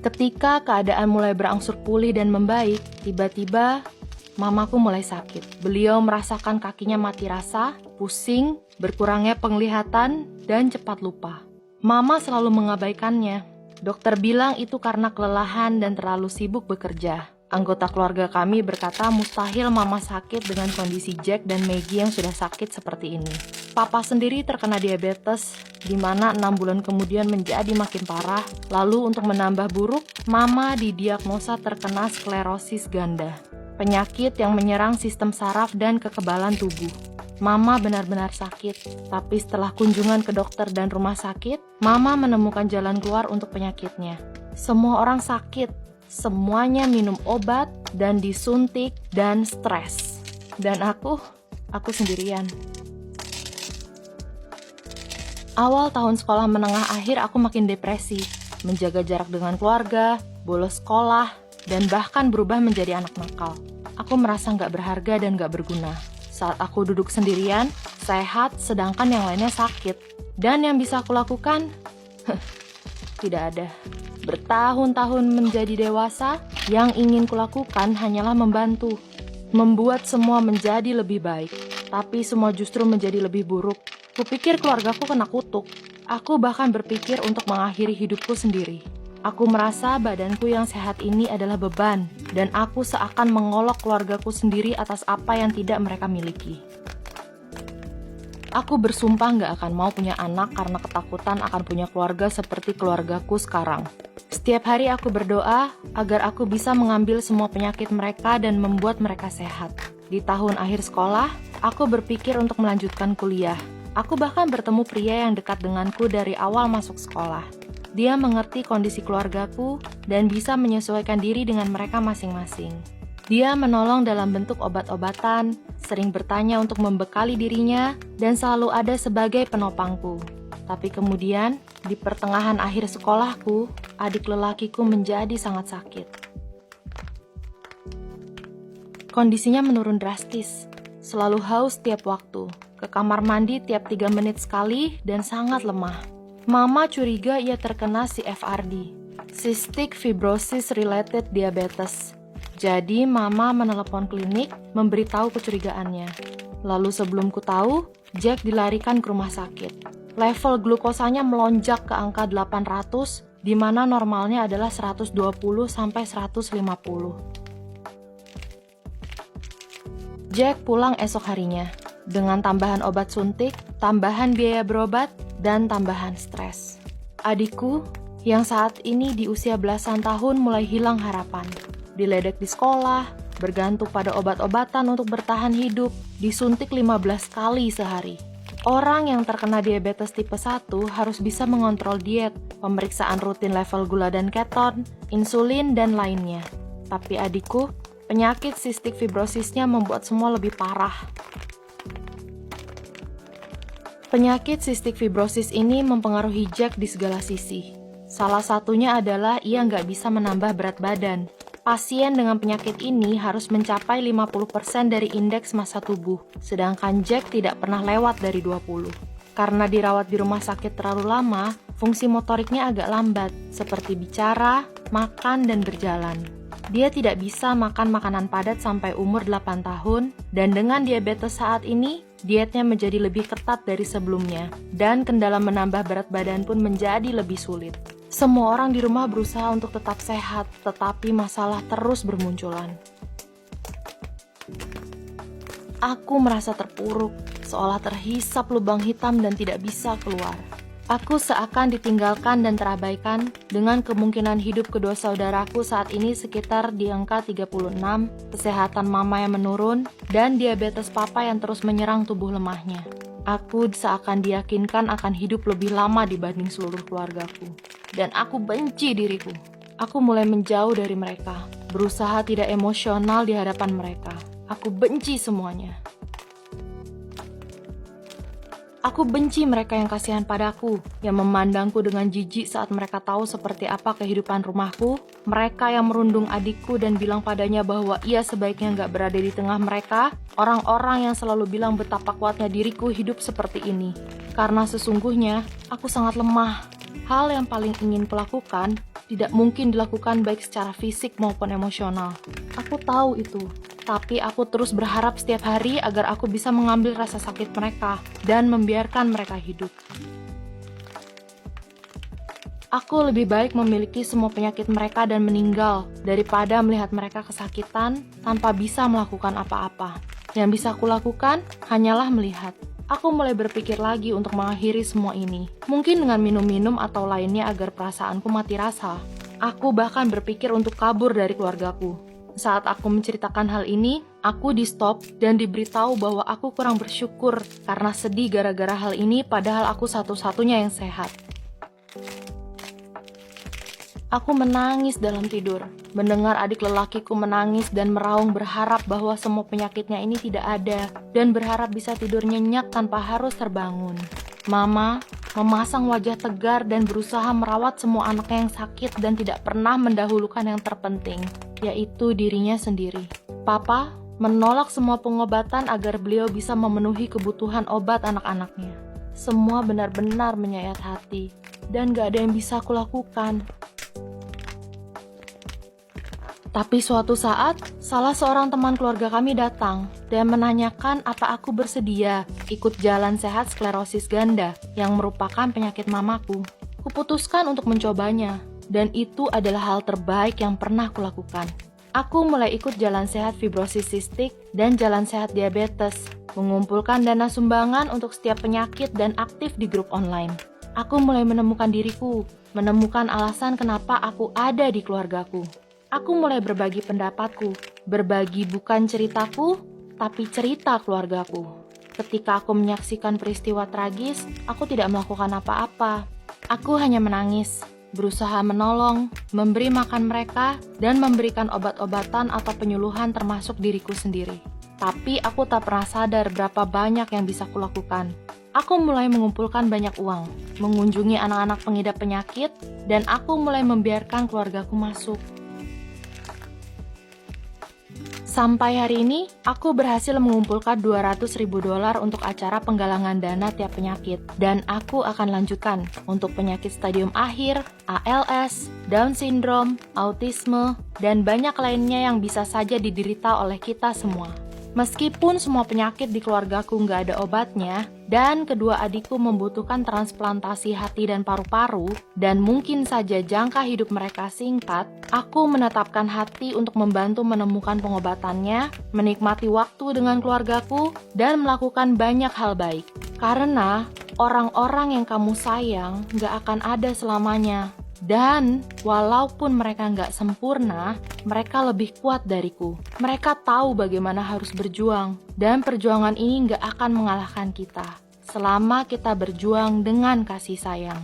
Ketika keadaan mulai berangsur pulih dan membaik, tiba-tiba mamaku mulai sakit. Beliau merasakan kakinya mati rasa, pusing, berkurangnya penglihatan, dan cepat lupa. Mama selalu mengabaikannya. Dokter bilang itu karena kelelahan dan terlalu sibuk bekerja. Anggota keluarga kami berkata mustahil mama sakit dengan kondisi Jack dan Maggie yang sudah sakit seperti ini. Papa sendiri terkena diabetes, di mana 6 bulan kemudian menjadi makin parah. Lalu untuk menambah buruk, mama didiagnosa terkena sklerosis ganda. Penyakit yang menyerang sistem saraf dan kekebalan tubuh. Mama benar-benar sakit, tapi setelah kunjungan ke dokter dan rumah sakit, mama menemukan jalan keluar untuk penyakitnya. Semua orang sakit, semuanya minum obat dan disuntik dan stres. Dan aku sendirian. Awal tahun sekolah menengah akhir aku makin depresi, menjaga jarak dengan keluarga, bolos sekolah, dan bahkan berubah menjadi anak nakal. Aku merasa gak berharga dan gak berguna. Saat aku duduk sendirian, sehat, sedangkan yang lainnya sakit. Dan yang bisa aku lakukan? Tidak ada. Bertahun-tahun menjadi dewasa, yang ingin kulakukan hanyalah membantu. Membuat semua menjadi lebih baik. Tapi semua justru menjadi lebih buruk. Kupikir keluargaku kena kutuk. Aku bahkan berpikir untuk mengakhiri hidupku sendiri. Aku merasa badanku yang sehat ini adalah beban, dan aku seakan mengolok keluargaku sendiri atas apa yang tidak mereka miliki. Aku bersumpah gak akan mau punya anak karena ketakutan akan punya keluarga seperti keluargaku sekarang. Setiap hari aku berdoa agar aku bisa mengambil semua penyakit mereka dan membuat mereka sehat. Di tahun akhir sekolah, aku berpikir untuk melanjutkan kuliah. Aku bahkan bertemu pria yang dekat denganku dari awal masuk sekolah. Dia mengerti kondisi keluargaku dan bisa menyesuaikan diri dengan mereka masing-masing. Dia menolong dalam bentuk obat-obatan, sering bertanya untuk membekali dirinya, dan selalu ada sebagai penopangku. Tapi kemudian, di pertengahan akhir sekolahku, adik lelakiku menjadi sangat sakit. Kondisinya menurun drastis, selalu haus tiap waktu, ke kamar mandi tiap 3 menit sekali, dan sangat lemah. Mama curiga ia terkena CFRD, Cystic Fibrosis Related Diabetes. Jadi mama menelepon klinik, memberitahu kecurigaannya. Lalu sebelum ku tahu, Jack dilarikan ke rumah sakit. Level glukosanya melonjak ke angka 800, di mana normalnya adalah 120 sampai 150. Jack pulang esok harinya, dengan tambahan obat suntik, tambahan biaya berobat, dan tambahan stres. Adikku, yang saat ini di usia belasan tahun mulai hilang harapan. Diledek di sekolah, bergantung pada obat-obatan untuk bertahan hidup, disuntik 15 kali sehari. Orang yang terkena diabetes tipe 1 harus bisa mengontrol diet, pemeriksaan rutin level gula dan keton, insulin, dan lainnya. Tapi adikku, penyakit sistik fibrosisnya membuat semua lebih parah. Penyakit sistik fibrosis ini mempengaruhi Jack di segala sisi. Salah satunya adalah ia nggak bisa menambah berat badan. Pasien dengan penyakit ini harus mencapai 50% dari indeks massa tubuh, sedangkan Jack tidak pernah lewat dari 20. Karena dirawat di rumah sakit terlalu lama, fungsi motoriknya agak lambat, seperti bicara, makan, dan berjalan. Dia tidak bisa makan makanan padat sampai umur 8 tahun, dan dengan diabetes saat ini, dietnya menjadi lebih ketat dari sebelumnya, dan kendala menambah berat badan pun menjadi lebih sulit. Semua orang di rumah berusaha untuk tetap sehat, tetapi masalah terus bermunculan. Aku merasa terpuruk, seolah terhisap lubang hitam dan tidak bisa keluar. Aku seakan ditinggalkan dan terabaikan, dengan kemungkinan hidup kedua saudaraku saat ini sekitar di angka 36, kesehatan mama yang menurun, dan diabetes papa yang terus menyerang tubuh lemahnya. Aku seakan diyakinkan akan hidup lebih lama dibanding seluruh keluargaku. Dan aku benci diriku. Aku mulai menjauh dari mereka, berusaha tidak emosional di hadapan mereka. Aku benci semuanya. Aku benci mereka yang kasihan padaku, yang memandangku dengan jijik saat mereka tahu seperti apa kehidupan rumahku, mereka yang merundung adikku dan bilang padanya bahwa ia sebaiknya nggak berada di tengah mereka, orang-orang yang selalu bilang betapa kuatnya diriku hidup seperti ini. Karena sesungguhnya, aku sangat lemah. Hal yang paling ingin kulakukan, tidak mungkin dilakukan baik secara fisik maupun emosional. Aku tahu itu, tapi aku terus berharap setiap hari agar aku bisa mengambil rasa sakit mereka dan membiarkan mereka hidup. Aku lebih baik memiliki semua penyakit mereka dan meninggal daripada melihat mereka kesakitan tanpa bisa melakukan apa-apa. Yang bisa aku lakukan hanyalah melihat. Aku mulai berpikir lagi untuk mengakhiri semua ini. Mungkin dengan minum-minum atau lainnya agar perasaanku mati rasa. Aku bahkan berpikir untuk kabur dari keluargaku. Saat aku menceritakan hal ini, aku di-stop dan diberitahu bahwa aku kurang bersyukur karena sedih gara-gara hal ini padahal aku satu-satunya yang sehat. Aku menangis dalam tidur, mendengar adik lelakiku menangis dan meraung berharap bahwa semua penyakitnya ini tidak ada, dan berharap bisa tidur nyenyak tanpa harus terbangun. Mama memasang wajah tegar dan berusaha merawat semua anaknya yang sakit dan tidak pernah mendahulukan yang terpenting, yaitu dirinya sendiri. Papa menolak semua pengobatan agar beliau bisa memenuhi kebutuhan obat anak-anaknya. Semua benar-benar menyayat hati, dan gak ada yang bisa aku lakukan. Tapi suatu saat, salah seorang teman keluarga kami datang dan menanyakan apa aku bersedia ikut jalan sehat sklerosis ganda yang merupakan penyakit mamaku. Kuputuskan untuk mencobanya, dan itu adalah hal terbaik yang pernah kulakukan. Aku mulai ikut jalan sehat fibrosis sistik dan jalan sehat diabetes, mengumpulkan dana sumbangan untuk setiap penyakit dan aktif di grup online. Aku mulai menemukan diriku, menemukan alasan kenapa aku ada di keluargaku. Aku mulai berbagi pendapatku, berbagi bukan ceritaku, tapi cerita keluargaku. Ketika aku menyaksikan peristiwa tragis, aku tidak melakukan apa-apa. Aku hanya menangis, berusaha menolong, memberi makan mereka, dan memberikan obat-obatan atau penyuluhan termasuk diriku sendiri. Tapi aku tak pernah sadar berapa banyak yang bisa kulakukan. Aku mulai mengumpulkan banyak uang, mengunjungi anak-anak pengidap penyakit, dan aku mulai membiarkan keluargaku masuk. Sampai hari ini, aku berhasil mengumpulkan $200.000 untuk acara penggalangan dana tiap penyakit. Dan aku akan lanjutkan untuk penyakit stadium akhir, ALS, Down syndrome, autisme, dan banyak lainnya yang bisa saja diderita oleh kita semua. Meskipun semua penyakit di keluargaku nggak ada obatnya, dan kedua adikku membutuhkan transplantasi hati dan paru-paru, dan mungkin saja jangka hidup mereka singkat, aku menetapkan hati untuk membantu menemukan pengobatannya, menikmati waktu dengan keluargaku, dan melakukan banyak hal baik. Karena orang-orang yang kamu sayang nggak akan ada selamanya. Dan walaupun mereka nggak sempurna, mereka lebih kuat dariku. Mereka tahu bagaimana harus berjuang, dan perjuangan ini nggak akan mengalahkan kita selama kita berjuang dengan kasih sayang.